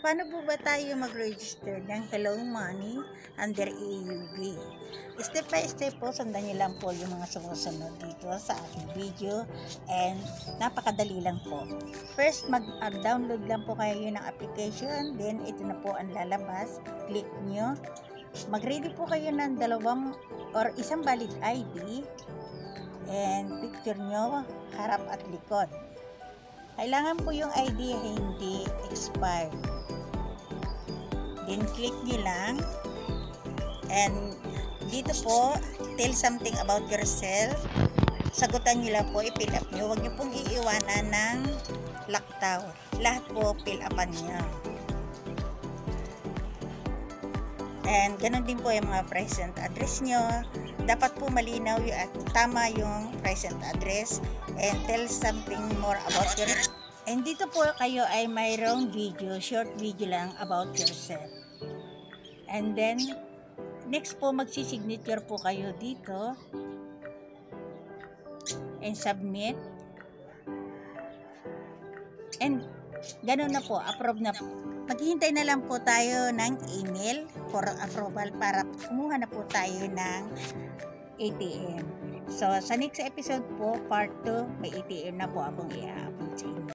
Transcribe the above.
Paano po ba tayo mag-register ng Hello Money under AUB? Step by step po, sundan niyo lang po yung mga sumusunod dito sa aking video and napakadali lang po. First, mag-download lang po kayo ng application, then ito na po ang lalabas. Click nyo. Mag-ready po kayo ng isang valid ID and picture nyo harap at likod. Kailangan po yung ID hindi expired. Then click nyo lang. And dito po, tell something about yourself. Sagutan nyo lang po, i-fill up nyo. Huwag nyo pong iiwanan ng laktaw. Lahat po, fill upan nyo. And ganun din po yung mga present address nyo. Dapat po malinaw at tama yung present address. And tell something more about yourself. And dito po kayo ay mayroong video, short video lang about yourself. And then, next po magsisignature po kayo dito. And submit. And ganun na po, approve na po. Maghihintay na lang po tayo ng email for approval para kumuha na po tayo ng ATM. So, sa next episode po, part 2, may ATM na po akong i-upload sa inyo.